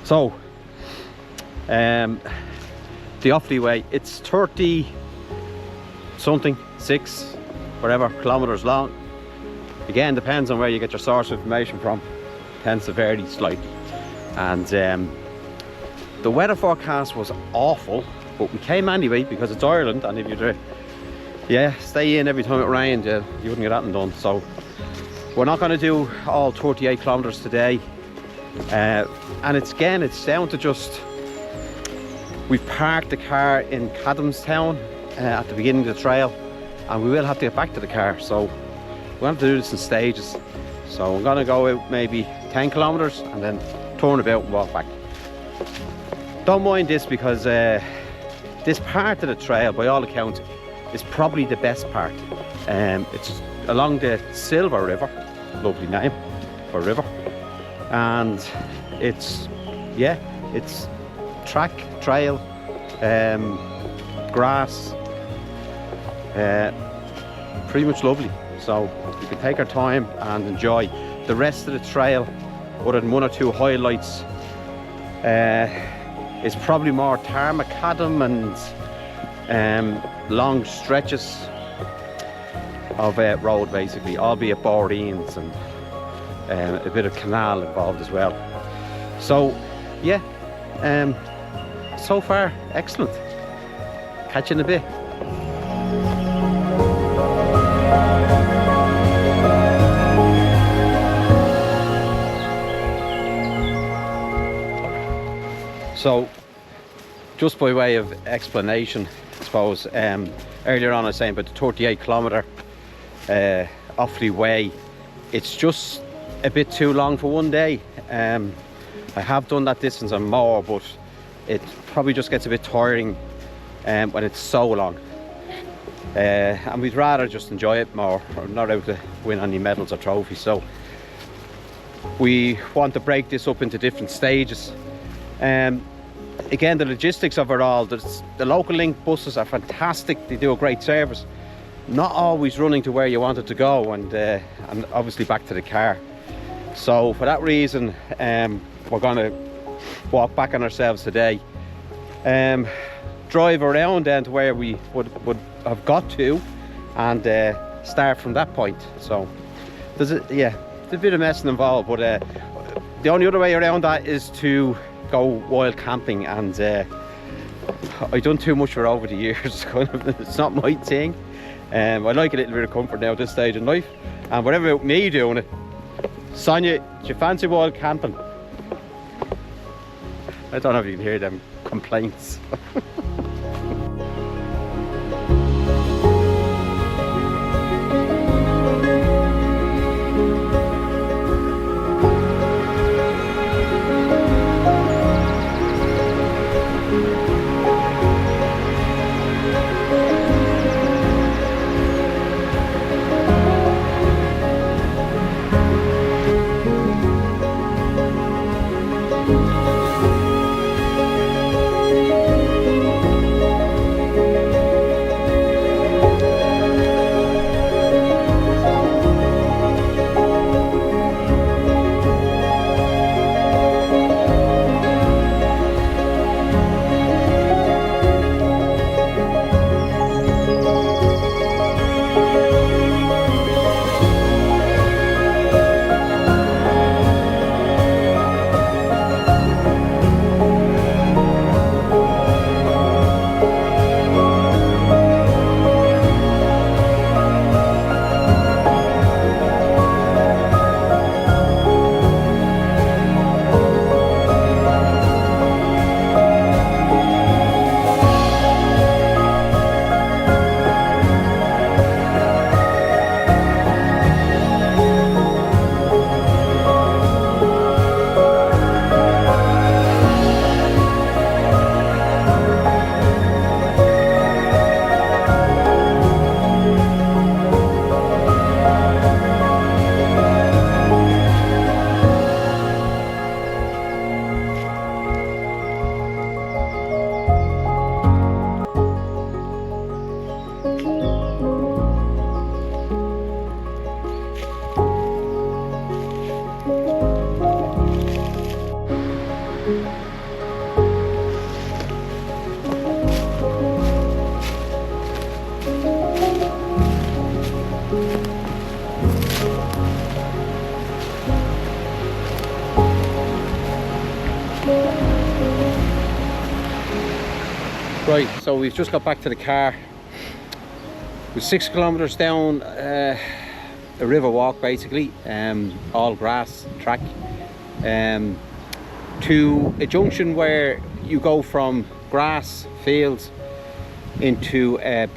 So, the Offaly Way, it's 30 something, 6, whatever, kilometers long. Again, depends on where you get your source of information from. Tends to vary slightly. And the weather forecast was awful, but we came anyway because it's Ireland, and if you stay in every time it rained, you wouldn't get that done. So we're not going to do all 38 kilometers today. And it's down to just, we've parked the car in Cadamstown at the beginning of the trail, and we will have to get back to the car, so we'll have to do this in stages. So I'm going to go out maybe 10 kilometers and then turn about and walk back. Don't mind this because this part of the trail, by all accounts, is probably the best part. It's along the Silver River, lovely name for a river. And it's track, trail, grass, pretty much lovely. So you can take our time and enjoy the rest of the trail. Other than one or two highlights, it's probably more macadam and long stretches of road, basically, albeit boreens and a bit of canal involved as well. So yeah, so far excellent. Catch you in a bit. So just by way of explanation, I suppose, earlier on I was saying about the 38 kilometre Offaly Way. It's just a bit too long for one day. I have done that distance and more, but it probably just gets a bit tiring when it's so long. And we'd rather just enjoy it more. We're not out to win any medals or trophies, so we want to break this up into different stages. Again, the logistics of it all, the local link buses are fantastic. They do a great service. Not always running to where you want it to go, and obviously back to the car. So for that reason, we're going to walk back on ourselves today. Drive around then to where we would have got to, and start from that point. So there's a bit of messing involved, but the only other way around that is to go wild camping, and I've done too much for over the years. It's not my thing. I like a little bit of comfort now at this stage in life, and whatever about me doing it. Sonia, do you fancy wild camping? I don't know if you can hear them complaints. Right, so we've just got back to the car. We're 6 kilometers down a river walk, basically, all grass track, to a junction where you go from grass fields into onto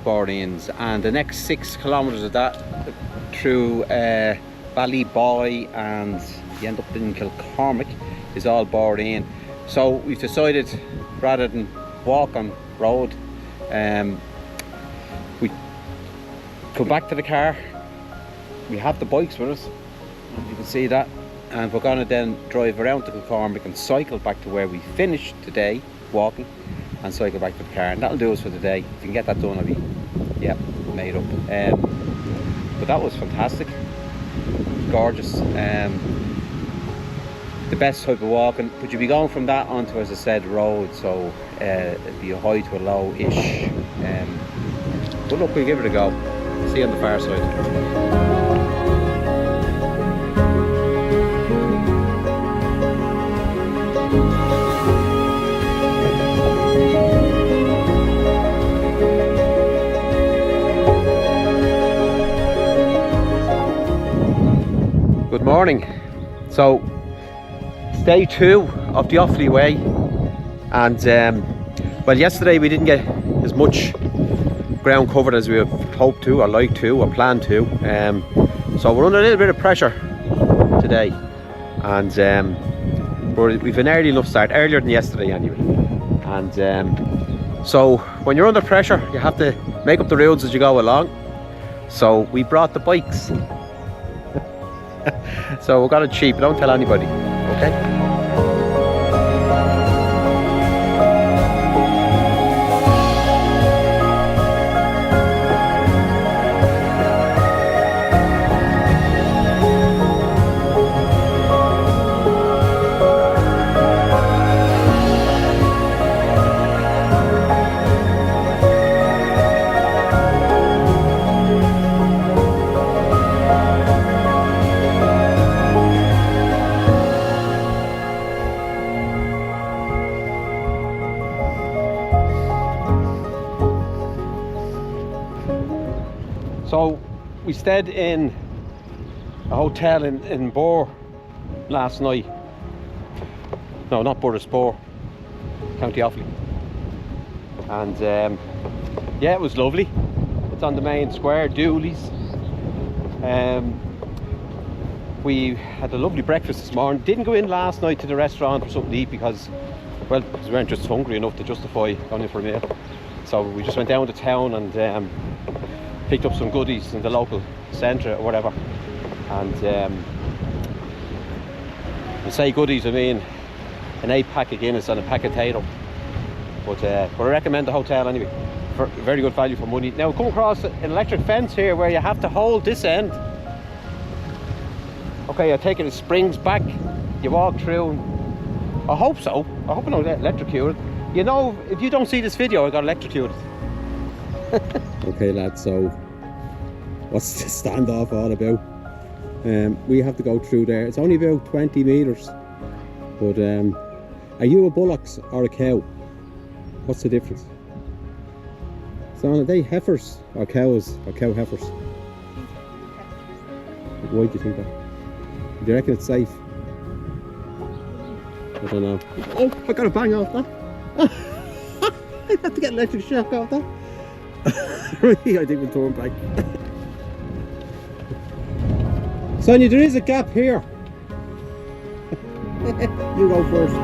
Bordeens, and the next 6 kilometers of that through Ballyboy, and you end up in Kilcormac, is all Bordeen. So we've decided, rather than walk on road, we come back to the car. We have the bikes with us, you can see that, and we're going to then drive around to Kilcormac and cycle back to where we finished today walking, and cycle back to the car, and that'll do us for the day. If you can get that done, I'll be made up. But that was fantastic, gorgeous. The best type of walking, but you'll be going from that onto, as I said, road, so it'll be a high to a low-ish. But look, we'll give it a go. See you on the far side. Good morning. So it's day 2 of the Offaly Way, and well, yesterday we didn't get as much ground covered as we have hoped to, or like to, or planned to, so we're under a little bit of pressure today, and we've an early enough start, earlier than yesterday anyway, and so when you're under pressure you have to make up the roads as you go along, so we brought the bikes. So we got it cheap, don't tell anybody, okay? So we stayed in a hotel in Bor last night. No, not Bor, County Offaly. And yeah, it was lovely. It's on the main square, Dooley's. We had a lovely breakfast this morning. Didn't go in last night to the restaurant for something to eat because, well, we weren't just hungry enough to justify going in for a meal. So we just went down to town and picked up some goodies in the local centre or whatever, and when I say goodies I mean an 8-pack of Guinness and a pack of Tato, but I recommend the hotel anyway, for very good value for money. Now come across an electric fence here where you have to hold this end. Okay, I take it springs back, you walk through, and I hope so, I hope I don't get electrocuted. You know, if you don't see this video, I got electrocuted. Okay lads, so what's the standoff all about? We have to go through there. It's only about 20 metres, but are you a bullock or a cow? What's the difference? So are they heifers or cows or cow heifers? Why do you think that? Do you reckon it's safe? I don't know. Oh, I got a bang off that. I have to get an electric shock off that. I think we'll turn back. Sonia, there is a gap here. You go first.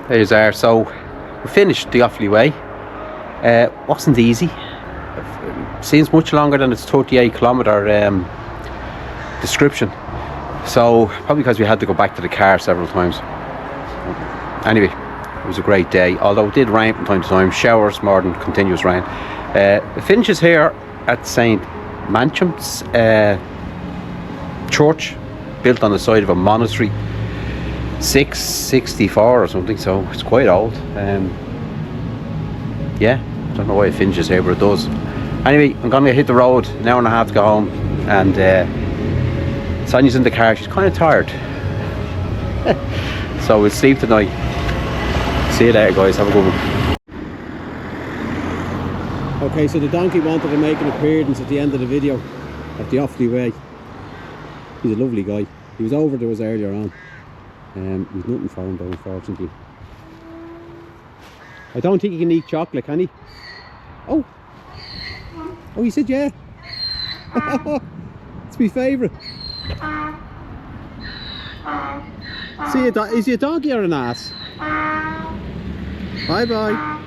There's our, so we finished the Offaly Way. Wasn't easy. Seems much longer than its 38-kilometre description. So probably because we had to go back to the car several times. Anyway, it was a great day, although it did rain from time to time, showers more than continuous rain. It finishes here at St. Mancham's church, built on the side of a monastery, 664 or something, so it's quite old. Yeah, I don't know why it finishes here, but it does. Anyway, I'm gonna hit the road, an hour and a half to go home, and Sonia's in the car, she's kind of tired. So we'll sleep tonight. See you later, guys, have a good one. Okay, so the donkey wanted to make an appearance at the end of the video at the Offaly Way. He's a lovely guy. He was over to us earlier on. He's nothing for him though, unfortunately. I don't think he can eat chocolate, can he? Oh! Oh, he said yeah! It's my favourite. See, is he a donkey or an ass? Bye bye.